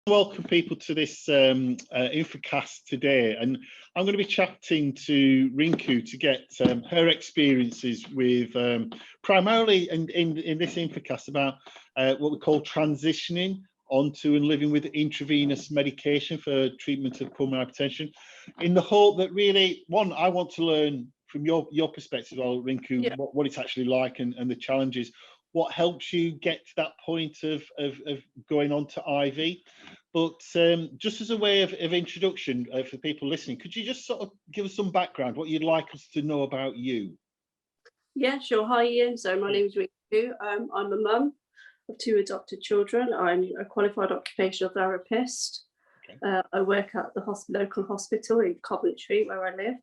Welcome people to this infocast today, and I'm going to be chatting to Rinku to get her experiences with primarily in this infocast about what we call transitioning onto and living with intravenous medication for treatment of pulmonary hypertension, in the hope that really, one, I want to learn from your perspective, Rinku, Yeah. what it's actually like and the challenges. What helps you get to that point of going on to IV? But just as a way of introduction for people listening, could you just sort of give us some background, what you'd like us to know about you? Yeah, sure. Hi, Iain. So my name is Rinku. I'm a mum of 2 adopted children. I'm a qualified occupational therapist. Okay. I work at the local hospital in Coventry, where I live.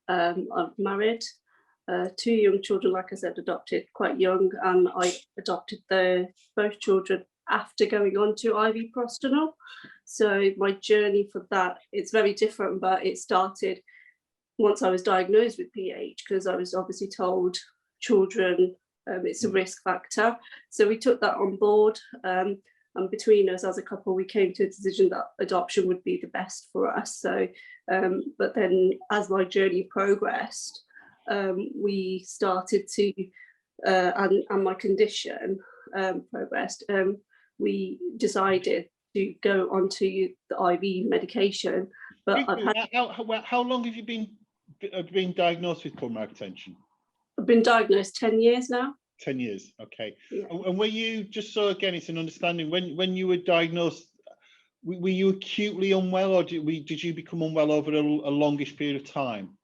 I'm married. 2 young children, like I said, adopted quite young, and I adopted both children after going on to IV prostanol. So my journey for that, it's very different, but it started once I was diagnosed with PH, because I was obviously told children, it's a risk factor. So we took that on board, and between us as a couple, we came to a decision that adoption would be the best for us. So, but then as my journey progressed, we started to, and my condition progressed, we decided to go onto the IV medication. But how long have you been diagnosed with pulmonary hypertension? I've been diagnosed 10 years now. 10 years, okay. Yeah. And were you, just so again it's an understanding, when you were diagnosed, were you acutely unwell, or did you become unwell over a longish period of time?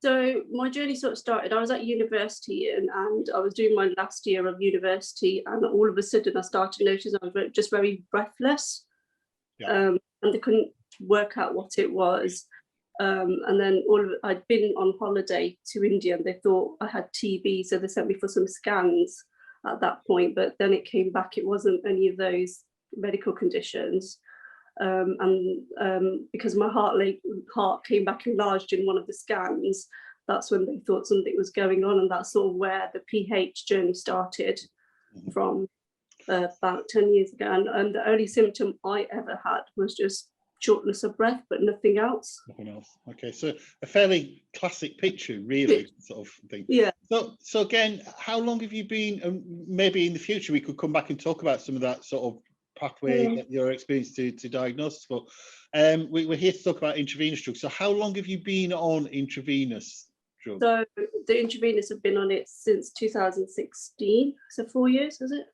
So my journey sort of started, I was at university and I was doing my last year of university, and all of a sudden I started noticing I was just very breathless. Yeah. And they couldn't work out what it was. And then I'd been on holiday to India and they thought I had TB, so they sent me for some scans at that point, but then it came back, it wasn't any of those medical conditions. Because my heart came back enlarged in one of the scans, that's when they thought something was going on, and that's sort of where the PH journey started from about 10 years ago. And the only symptom I ever had was just shortness of breath, but nothing else. Nothing else. Okay, so a fairly classic picture, really, sort of thing. Yeah. So again, how long have you been? Maybe in the future we could come back and talk about some of that sort of pathway that your experience to diagnosis, but we're here to talk about intravenous drugs. So how long have you been on intravenous drugs? So the intravenous have been on it since 2016, so 4 years, is it?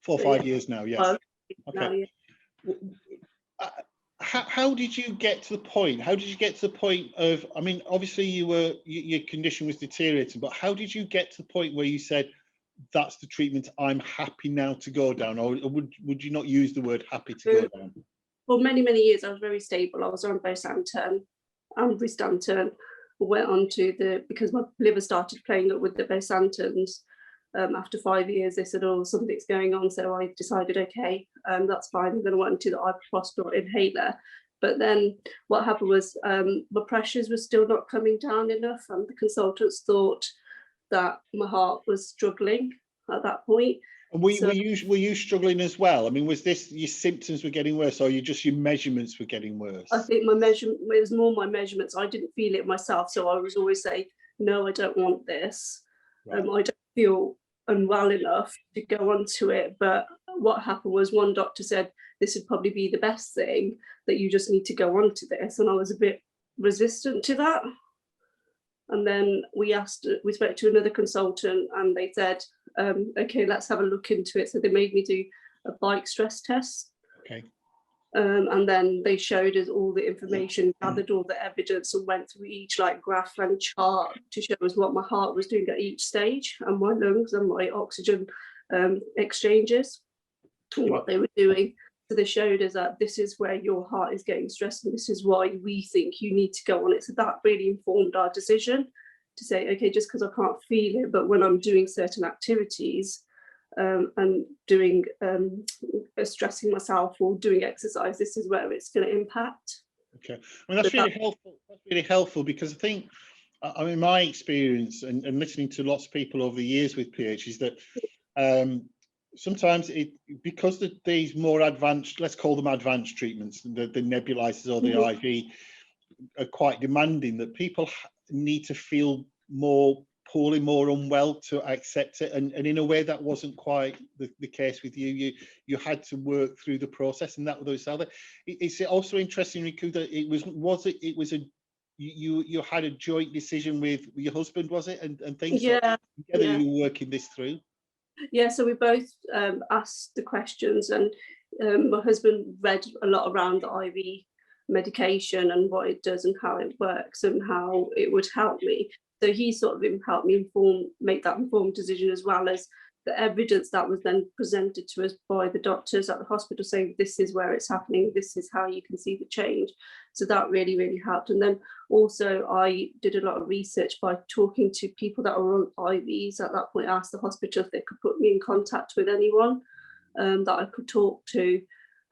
4 or 5 years now, yes. Well, okay. Now, yeah. How did you get to the point? How did you get to the point of, I mean, obviously your condition was deteriorating, but how did you get to the point where you said, that's the treatment I'm happy now to go down, or would you not use the word happy to go down? For many years I was very stable. I was on bosantan and ristantan. Went on to because my liver started playing up with the bosantans. After 5 years they said, oh, something's going on, so I decided, okay, that's fine, I'm going to went into the ibuprofen inhaler. But then what happened was my pressures were still not coming down enough, and the consultants thought that my heart was struggling at that point. And were you struggling as well? I mean, was this your symptoms were getting worse, or your measurements were getting worse? I think it was more my measurements. I didn't feel it myself, so I was always saying, no, I don't want this. Right. I don't feel unwell enough to go onto it. But what happened was, one doctor said this would probably be the best thing, that you just need to go onto this, and I was a bit resistant to that. And then we spoke to another consultant, and they said, okay, let's have a look into it. So they made me do a bike stress test. Okay. And then they showed us all the information, gathered all the evidence, and went through each graph and chart to show us what my heart was doing at each stage, and my lungs and my oxygen exchanges, and what they were doing. So they showed us that this is where your heart is getting stressed, and this is why we think you need to go on it. So that really informed our decision to say, okay, just because I can't feel it, but when I'm doing certain activities and doing stressing myself or doing exercise, this is where it's going to impact. Okay, I mean, that's really helpful. That's really helpful, because I think, I mean, my experience and listening to lots of people over the years with PH is that sometimes because these more advanced, let's call them advanced treatments, the nebulizers or the IV are quite demanding, that people need to feel more poorly, more unwell to accept it, and in a way that wasn't quite the case with you. You had to work through the process, and that was other. It's also interesting, Rinku, that it was a you had a joint decision with your husband, was it, and things. Yeah, together you were working this through. Yeah, so we both asked the questions, and my husband read a lot around the IV medication and what it does and how it works and how it would help me. So he sort of helped me make that informed decision, as well as the evidence that was then presented to us by the doctors at the hospital, saying this is where it's happening, this is how you can see the change. So that really, really helped. And then also I did a lot of research by talking to people that were on IVs at that point. I asked the hospital if they could put me in contact with anyone that I could talk to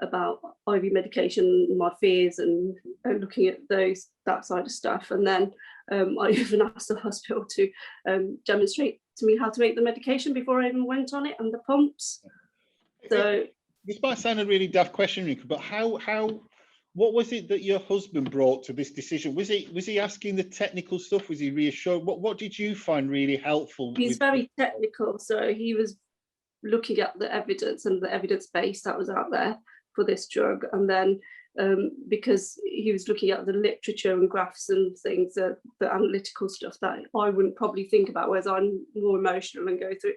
about IV medication, my fears, and looking at that side of stuff. And then I even asked the hospital to demonstrate to me how to make the medication before I even went on it, and the pumps. So this might sound a really daft question, Rinku, but what was it that your husband brought to this decision? Was he asking the technical stuff? Was he reassured? What did you find really helpful? He's very technical, so he was looking at the evidence and the evidence base that was out there for this drug, and then because he was looking at the literature and graphs and things, the analytical stuff that I wouldn't probably think about, whereas I'm more emotional and go through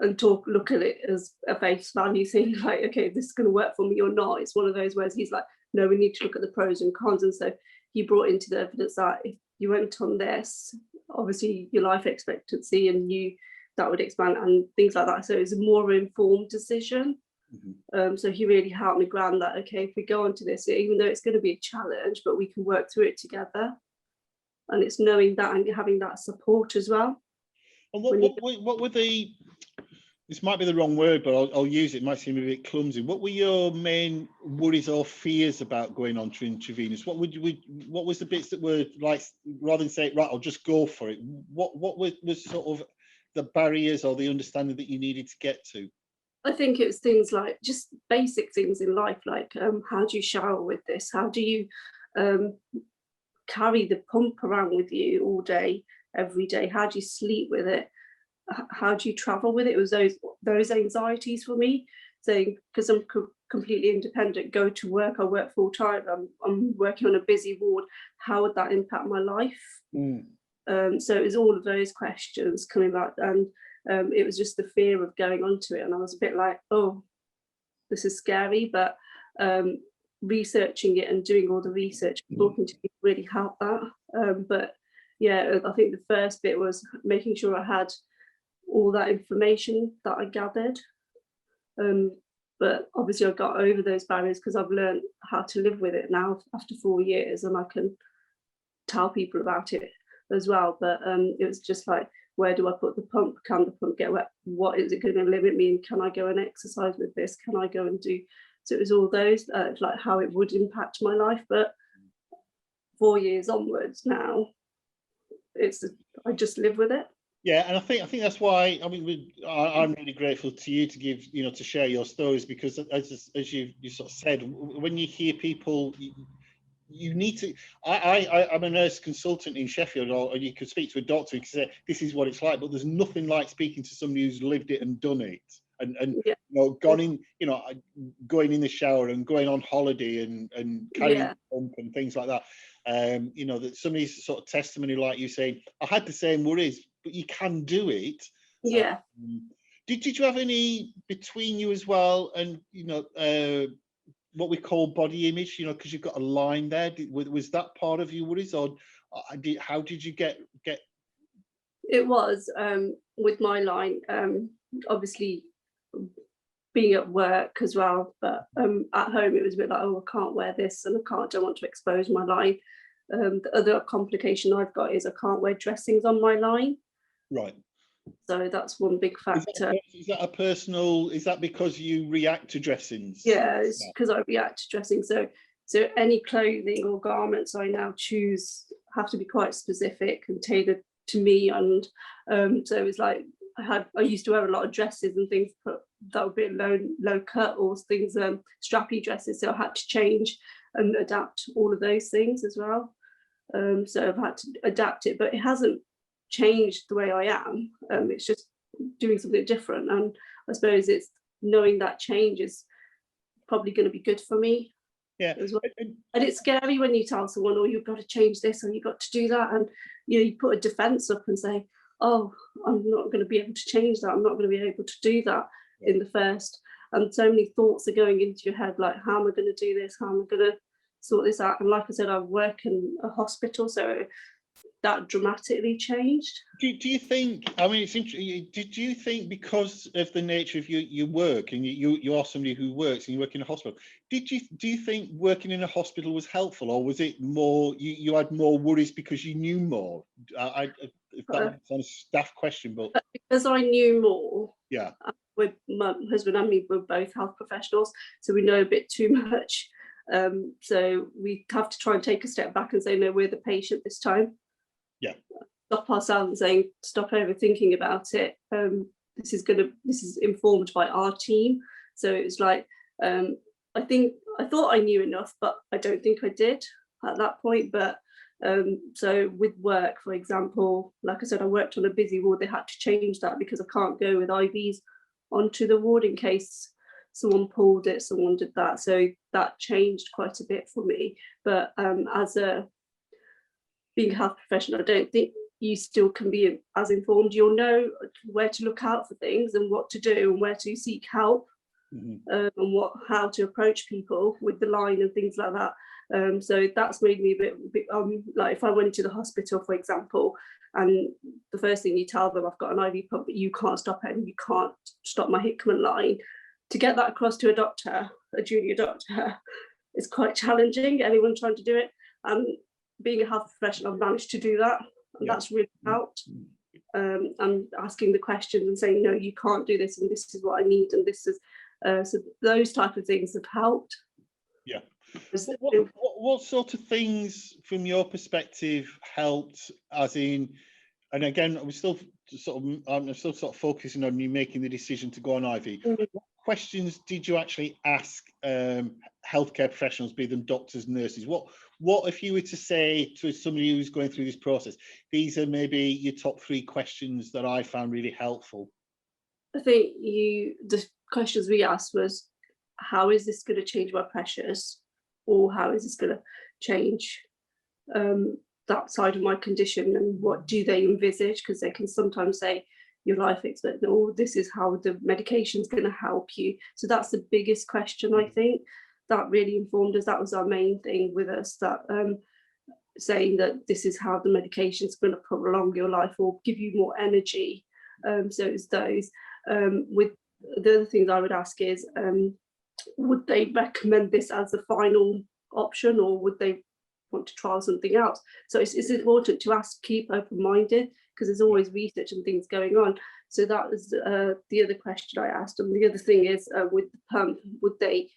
and look at it as a face value thing, like, okay, this is going to work for me or not. It's one of those where he's like, no, we need to look at the pros and cons. And so he brought into the evidence that if you went on this, obviously your life expectancy and that would expand and things like that. So it was a more informed decision. So he really helped me ground that, okay, if we go on to this, even though it's going to be a challenge, but we can work through it together. And it's knowing that and having that support as well. And what were this might be the wrong word, but I'll use it, might seem a bit clumsy. What were your main worries or fears about going on to intravenous? What was the bits that were like, rather than say, right, I'll just go for it, what was sort of the barriers or the understanding that you needed to get to? I think it was things like just basic things in life, like how do you shower with this? How do you carry the pump around with you all day, every day? How do you sleep with it? How do you travel with it? It was those anxieties for me, saying, because I'm completely independent, go to work, I work full time, I'm working on a busy ward, how would that impact my life? So it was all of those questions coming back, and it was just the fear of going onto it, and I was a bit like, oh, this is scary, but researching it and doing all the research, talking to people really helped that. But yeah, I think the first bit was making sure I had all that information that I gathered. But obviously I got over those barriers because I've learned how to live with it now after 4 years, and I can tell people about it as well. But it was just like, where do I put the pump? Can the pump get wet? What is it going to limit me? And can I go and exercise with this? Can I go and do? So it was all those, like how it would impact my life. But 4 years onwards now, I just live with it. Yeah, and I think that's why, I mean, I'm really grateful to you to give, to share your stories, because as you sort of said, when you hear people, you need to. I'm a nurse consultant in Sheffield, or you could speak to a doctor who can say this is what it's like, but there's nothing like speaking to somebody who's lived it and done it, and yeah. Gone in, going in the shower and going on holiday and carrying the pump and things like that. That somebody's sort of testimony, like you saying, I had the same worries, but you can do it. Yeah. Did you have any between you as well, and what we call body image, because you've got a line there? Was that part of your worries, or how did you get? It was with my line, obviously being at work as well, but at home it was a bit like, oh, I can't wear this, and don't want to expose my line. The other complication I've got is I can't wear dressings on my line. Right. So that's one big factor. Is that because you react to dressings? Yeah, it's because I react to dressing. So any clothing or garments I now choose have to be quite specific and tailored to me. And so it's like I used to wear a lot of dresses and things that were a bit low cut, or things strappy dresses, so I had to change and adapt all of those things as well. So I've had to adapt it, but it hasn't changed the way I am. It's just doing something different, and I suppose it's knowing that change is probably going to be good for me. Yeah, as well. And it's scary when you tell someone, "Oh, you've got to change this, or you've got to do that," and you put a defense up and say, "Oh, I'm not going to be able to change that. I'm not going to be able to do that in the first." And so many thoughts are going into your head, like, how am I going to do this? How am I going to sort this out? And like I said, I work in a hospital, so that dramatically changed. Do you think, I mean, it's interesting, did you think because of the nature of your work, and you are somebody who works and you work in a hospital, do you think working in a hospital was helpful, or was it more, you had more worries because you knew more? If that sounds a daft question, but because I knew more. Yeah. With my husband and me, we're both health professionals, so we know a bit too much. So we have to try and take a step back and say, no, we're the patient this time. Yeah. Stop ourselves and saying, stop overthinking about it. This is informed by our team. So it was like, I thought I knew enough, but I don't think I did at that point. But so with work, for example, like I said, I worked on a busy ward. They had to change that because I can't go with IVs onto the ward in case someone pulled it, someone did that. So that changed quite a bit for me. But as being a health professional, I don't think you still can be as informed. You'll know where to look out for things and what to do and where to seek help. And how to approach people with the line and things like that. So that's made me a bit like, if I went to the hospital, for example, and the first thing you tell them, I've got an IV pump, but you can't stop it, and you can't stop my Hickman line. To get that across to a doctor, a junior doctor, is quite challenging. Anyone trying to do it, and being a health professional, I've managed to do that, and that's really helped. I'm asking the questions and saying, no, you can't do this, and this is what I need, and this is so those type of things have helped. Yeah. What sort of things, from your perspective, helped? As in, and again, I'm still sort of focusing on you making the decision to go on IV. What questions did you actually ask healthcare professionals, be them doctors, nurses? What if you were to say to somebody who's going through this process, these are maybe your top 3 questions that I found really helpful? I think the questions we asked was, how is this going to change my pressures, or how is this going to change that side of my condition, and what do they envisage? Because they can sometimes say, your life expectancy, no, this is how the medication is going to help you. So that's the biggest question. I think that really informed us. That was our main thing with us, that saying that this is how the medication is going to prolong your life or give you more energy. So it's those. With the other things I would ask is, would they recommend this as the final option, or would they want to try something else? So it's important to keep open-minded, because there's always research and things going on. So that was the other question I asked. And the other thing is, with the pump, would they,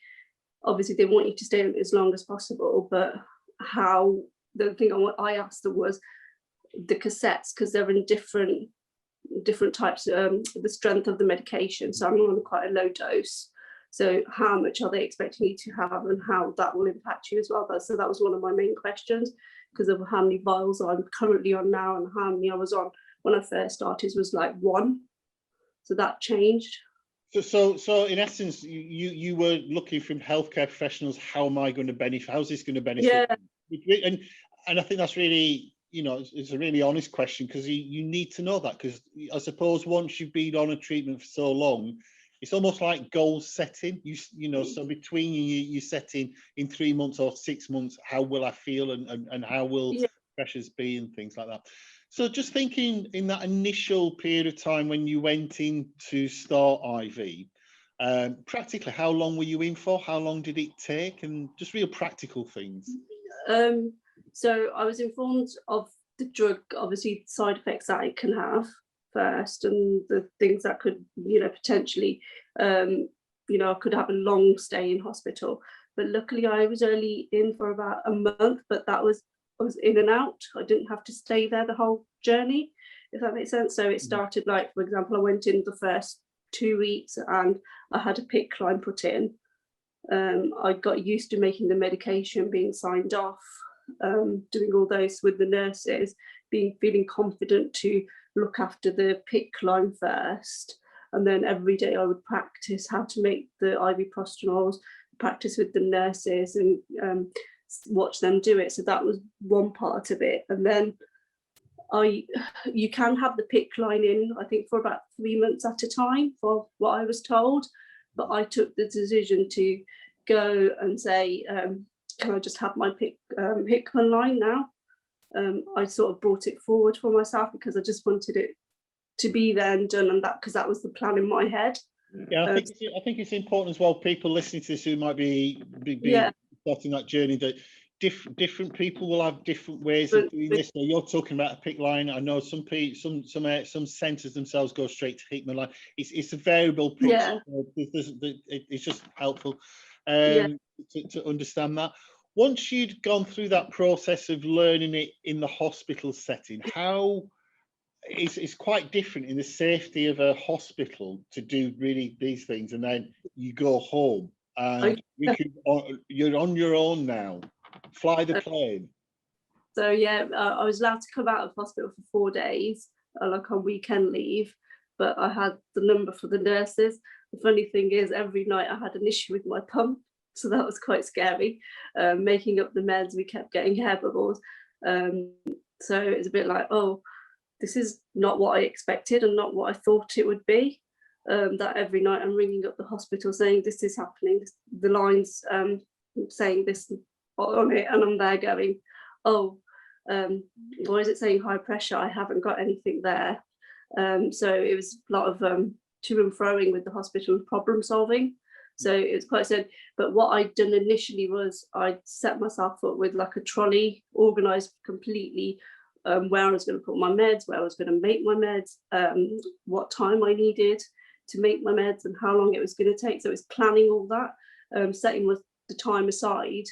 obviously they want you to stay on it as long as possible, but how, the thing I asked them was the cassettes, because they're in different types, the strength of the medication. So I'm on quite a low dose. So how much are they expecting you to have, and how that will impact you as well? So that was one of my main questions, because of how many vials I'm currently on now, and how many I was on when I first started was like 1. So that changed. So in essence, you were looking from healthcare professionals, how am I going to benefit? How's this going to benefit? Yeah. And I think that's really, it's a really honest question, because you need to know that, because I suppose once you've been on a treatment for so long, it's almost like goal setting. So between you setting in 3 months or 6 months, how will I feel, and how will pressures be, and things like that. So just thinking, in that initial period of time when you went in to start IV, practically, how long were you in for? How long did it take? And just real practical things. So I was informed of the drug, obviously side effects that it can have first, and the things that could, potentially, I could have a long stay in hospital. But luckily I was only in for about a month, but I was in and out. I didn't have to stay there the whole journey. if that makes sense. So it started like, for example, I went in the first 2 weeks and I had a PICC line put in. I got used to making the medication, being signed off, doing all those with the nurses, feeling confident to look after the PICC line first. And then every day I would practice how to make the IV prostanols, practice with the nurses and watch them do it. So that was one part of it. And then you can have the PICC line in, I think, for about 3 months at a time, for what I was told. But I took the decision to go and say, can I just have my Hickman line now? I sort of brought it forward for myself because I just wanted it to be there and done, and that because that was the plan in my head. Yeah, I think it's important as well. People listening to this who might be starting that journey, that different people will have different ways of doing this. So you're talking about a PICC line. I know some centres themselves go straight to Hickman line. It's a variable PICC. Yeah. It's just helpful to understand that. Once you'd gone through that process of learning it in the hospital setting, how it's quite different in the safety of a hospital to do really these things, and then you go home and you're on your own now. Fly the plane. So yeah, I was allowed to come out of hospital for 4 days, like on weekend leave, but I had the number for the nurses. The funny thing is, every night I had an issue with my pump, so that was quite scary. Making up the meds, we kept getting hair bubbles. So it was a bit like, oh, this is not what I expected and not what I thought it would be. That every night I'm ringing up the hospital saying this is happening, the lines saying this on it, and I'm there going, oh, why is it saying high pressure? I haven't got anything there. So it was a lot of to and froing with the hospital, problem solving. So it was quite sad. But what I'd done initially was I'd set myself up with like a trolley organised completely, where I was going to put my meds, where I was going to make my meds, what time I needed to make my meds and how long it was going to take. So it was planning all that, setting the time aside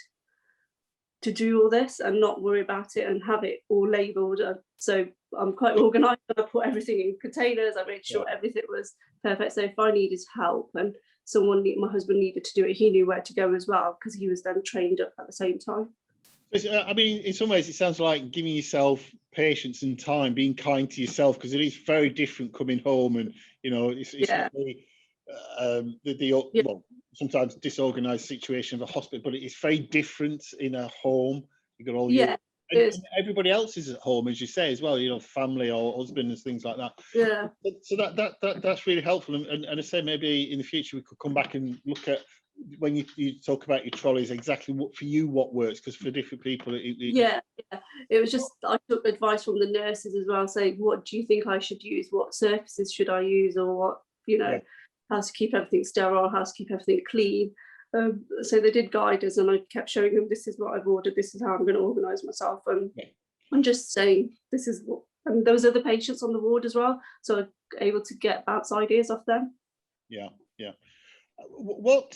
to do all this and not worry about it and have it all labelled. So I'm quite organised, and I put everything in containers. I made sure everything was perfect. So if I needed help and my husband needed to do it, he knew where to go as well, because he was then trained up at the same time. I mean, in some ways, it sounds like giving yourself patience and time, being kind to yourself, because it is very different coming home, and it's well, sometimes disorganized situation of a hospital, but it's very different in a home. You got all and everybody else is at home, as you say, as well. Family or husband and things like that. Yeah. So that's really helpful, and I say maybe in the future we could come back and look at, when you talk about your trolleys, exactly what works, because for different people it was just, I took advice from the nurses as well, saying what do you think I should use, what surfaces should I use, or what how to keep everything sterile, how to keep everything clean. So they did guide us, and I kept showing them, this is what I've ordered, this is how I'm going to organise myself, and I'm just saying this is what. And there was other patients on the ward as well, so I was able to get bounce ideas off them. What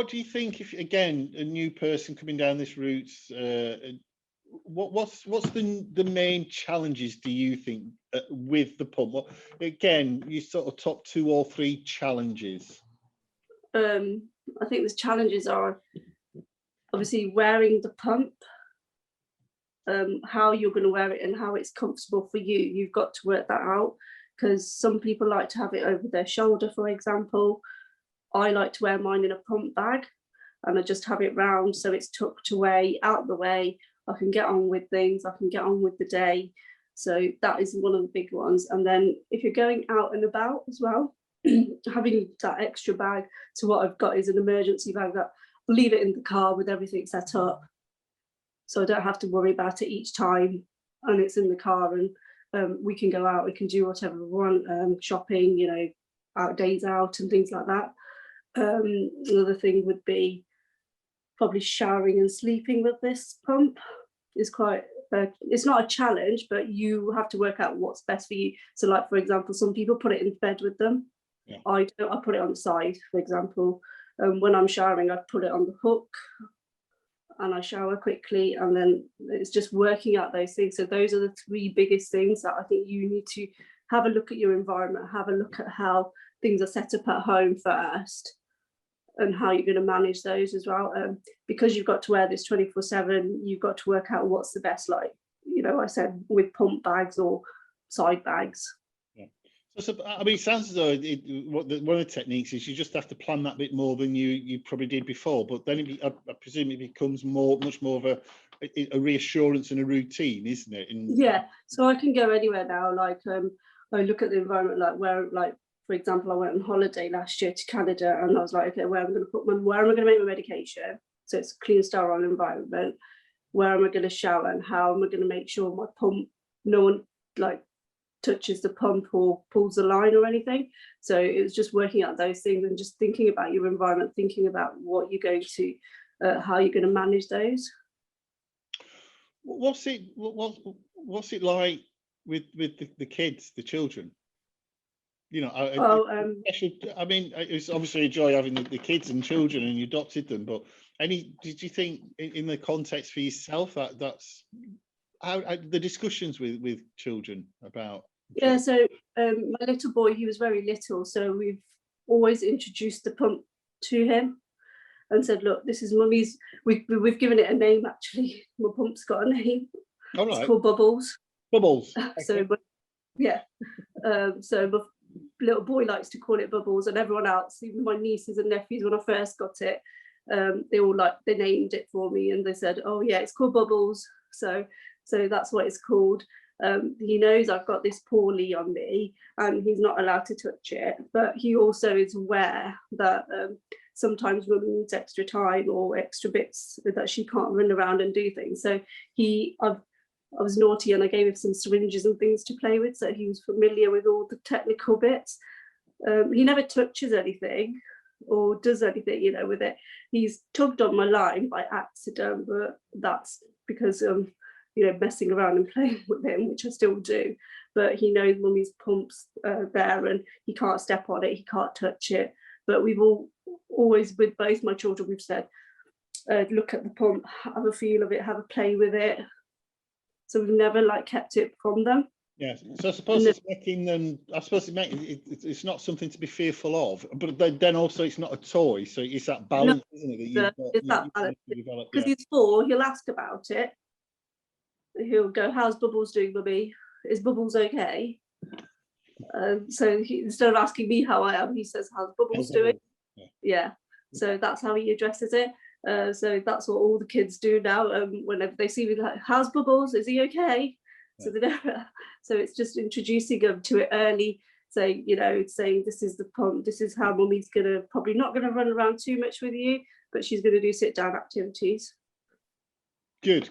do you think, if again a new person coming down this route, what's the main challenges, do you think, with the pump? Again, you sort of top 2 or 3 challenges. I think the challenges are obviously wearing the pump, how you're going to wear it and how it's comfortable for you. You've got to work that out, because some people like to have it over their shoulder, for example. I like to wear mine in a pump bag, and I just have it round so it's tucked away, out of the way. I can get on with things, I can get on with the day. So that is one of the big ones. And then if you're going out and about as well, having that extra bag. So what I've got is an emergency bag that I'll leave it in the car with everything set up, so I don't have to worry about it each time, and it's in the car, and we can go out, we can do whatever we want, shopping, days out and things like that. Another thing would be probably showering and sleeping with this pump is quite, it's not a challenge, but you have to work out what's best for you. So like, for example, some people put it in bed with them. I don't, I put it on the side, for example. When I'm showering, I put it on the hook. and I shower quickly, and then it's just working out those things. So those are the three biggest things that I think you need to have a look at your environment, have a look at how things are set up at home first, and how you're going to manage those as well. Because you've got to wear this 24/7, you've got to work out what's the best, like, you know, I said, with pump bags or side bags. Yeah. So I mean, it sounds as though one of the techniques is you just have to plan that bit more than you probably did before. But then I presume it becomes much more of a reassurance and a routine, isn't it? Yeah. So I can go anywhere now. Like I look at the environment, like where, like for example, I went on holiday last year to Canada, and I was like, okay, where am I going to make my medication? So it's a clean, sterile environment. Where am I going to shower, and how am I going to make sure my pump, no one like touches the pump or pulls the line or anything. So it was just working out those things and just thinking about your environment, thinking about what you're going to, how you're going to manage those. What's it like with the kids, the children? You know, I mean, it's obviously a joy having the kids and children, and you adopted them. But did you think in the context for yourself that's how the discussions with children about? Yeah, so my little boy, he was very little, so we've always introduced the pump to him and said, look, this is mummy's. We've given it a name, actually. My pump's got a name. All right. It's called Bubbles. Bubbles. Okay. So yeah, so my little boy likes to call it Bubbles, and everyone else, even my nieces and nephews, when I first got it, they named it for me, and they said, oh yeah, it's called Bubbles. So that's what it's called. He knows I've got this poorly on me, and he's not allowed to touch it, but he also is aware that sometimes women needs extra time or extra bits that she can't run around and do things. So I was naughty, and I gave him some syringes and things to play with, so he was familiar with all the technical bits. He never touches anything or does anything, you know, with it. He's tugged on my line by accident, but that's because you know, messing around and playing with him, which I still do. But he knows mummy's pump's there, and he can't step on it, he can't touch it. But we've always, with both my children, we've said, look at the pump, have a feel of it, have a play with it. So we've never like kept it from them. Yes, so I suppose it's making them. I suppose it's not something to be fearful of, but then also it's not a toy, so it's that balance, isn't it? That because he's 4, he'll ask about it. He'll go, "How's Bubbles doing, mummy? Is Bubbles okay?" So instead of asking me how I am, he says, "How's Bubbles doing?" Yeah. So that's how he addresses it. So that's what all the kids do now. Whenever they see me, like, "How's Bubbles? Is he okay?" So so it's just introducing them to it early. So, you know, saying this is the pump, this is how mummy's probably not gonna run around too much with you, but she's gonna do sit down activities. Good.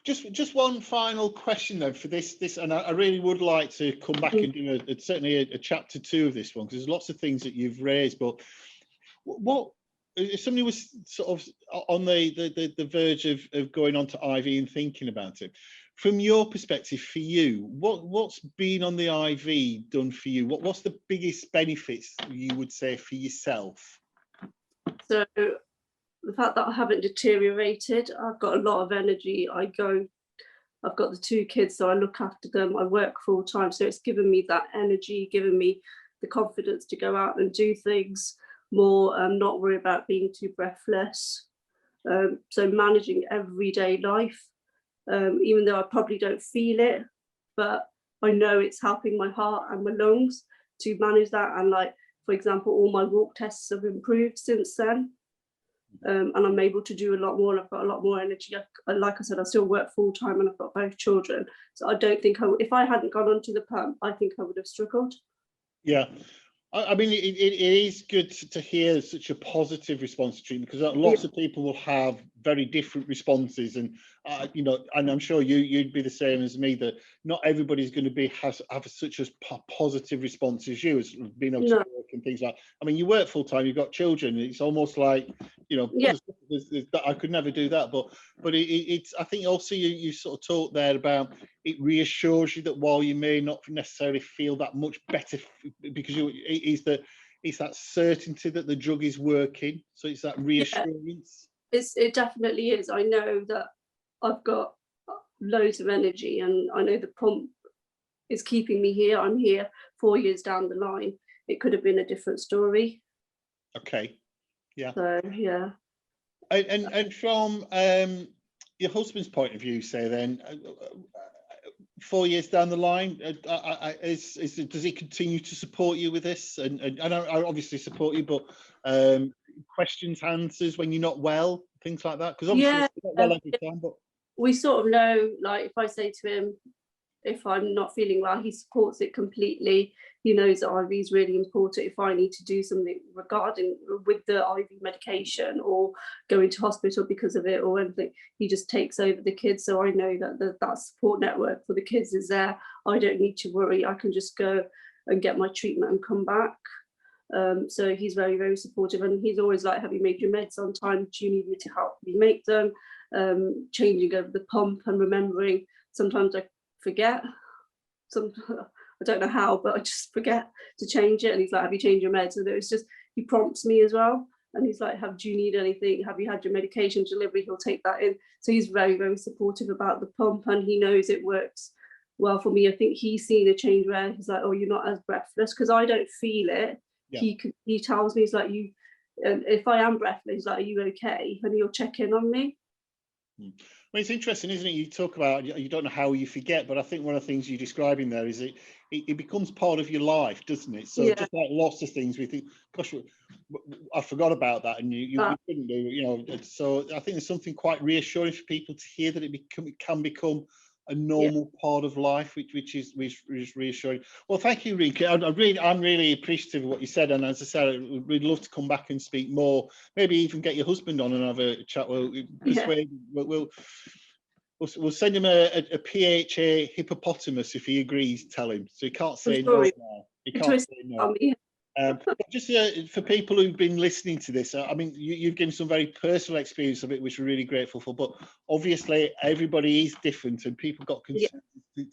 Just one final question then for this, and I really would like to come back and do certainly a chapter 2 of this one, because there's lots of things that you've raised. But what if somebody was sort of on the verge of going on to IV and thinking about it, from your perspective, for you, what's been on the IV done for you? What's the biggest benefits you would say for yourself? So the fact that I haven't deteriorated, I've got a lot of energy. I've got the 2 kids, so I look after them. I work full time, so it's given me that energy, given me the confidence to go out and do things more, and not worry about being too breathless. So managing everyday life, even though I probably don't feel it, but I know it's helping my heart and my lungs to manage that. And like, for example, all my walk tests have improved since then. And I'm able to do a lot more, and I've got a lot more energy. Like I said, I still work full time, and I've got both children. So I don't think if I hadn't gone onto the pump, I think I would have struggled. Yeah. I mean, it is good to hear such a positive response to treatment, because lots of people will have very different responses, and you know, and I'm sure you'd be the same as me, that not everybody's going to have such a positive response as you, as being able to work and things like. I mean, you work full time, you've got children. It's almost like, you know, I could never do that, but it's. I think also you sort of talked there about it reassures you that while you may not necessarily feel that much better, because it's that certainty that the drug is working. So it's that reassurance. It definitely is. I know that I've got loads of energy, and I know the pump is keeping me here. I'm here 4 years down the line. It could have been a different story. Okay. Yeah. So yeah. And from your husband's point of view, say then, 4 years down the line, does he continue to support you with this? And I obviously support you, but questions, answers when you're not well, things like that. Because obviously Yeah, it's not well every time, but we sort of know, like, if I say to him, if I'm not feeling well, he supports it completely. He knows that IV is really important. If I need to do something regarding with the IV medication or go into hospital because of it or anything, he just takes over the kids. So I know that that support network for the kids is there. I don't need to worry. I can just go and get my treatment and come back. So he's very, very supportive, and he's always like, have you made your meds on time? Do you need me to help you make them? Changing over the pump and remembering. Sometimes I forget. I don't know how, but I just forget to change it. And he's like, have you changed your meds? And it's just, he prompts me as well. And he's like, do you need anything? Have you had your medication delivery? He'll take that in. So he's very, very supportive about the pump, and he knows it works well for me. I think he's seen a change where he's like, oh, you're not as breathless, because I don't feel it. Yeah. He tells me, he's like, if I am breathless, he's like, are you okay? And he'll check in on me. Well, it's interesting, isn't it? You talk about, you don't know how you forget, but I think one of the things you're describing there is it becomes part of your life, doesn't it? So just like lots of things, we think, gosh, I forgot about that, and you couldn't do, you know. So I think there's something quite reassuring for people to hear that it can become a normal part of life, which is reassuring. Well, thank you, Rinku. I'm really appreciative of what you said, and as I said, we'd love to come back and speak more. Maybe even get your husband on and have a chat. We'll send him a PHA hippopotamus if he agrees. Tell him, so he can't say no now. He can't say no. Just for people who've been listening to this, I mean, you've given some very personal experience of it, which we're really grateful for. But obviously, everybody is different, and people got concerned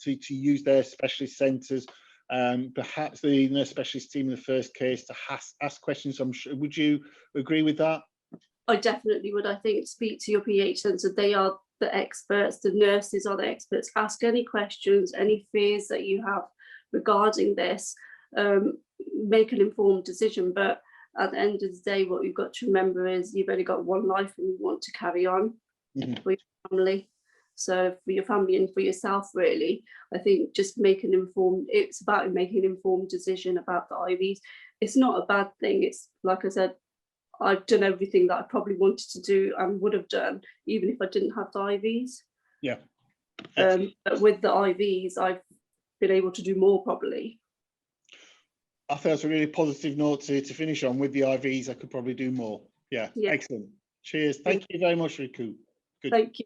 to use their specialist centres. Perhaps the nurse specialist team in the first case to ask questions. I'm sure. Would you agree with that? I definitely would. I think speak to your PH centre. They are the experts. The nurses are the experts. Ask any questions, any fears that you have regarding this. Make an informed decision, but at the end of the day, what you've got to remember is you've only got one life, and you want to carry on for your family. So for your family and for yourself, really, I think just it's about making an informed decision about the IVs. It's not a bad thing. It's like I said, I've done everything that I probably wanted to do and would have done even if I didn't have the IVs. Yeah. But with the IVs, I've been able to do more probably. I think that's a really positive note to finish on. With the IVs, I could probably do more. Yeah. Excellent. Cheers. Thank you very much, Rinku. Good. Thank you.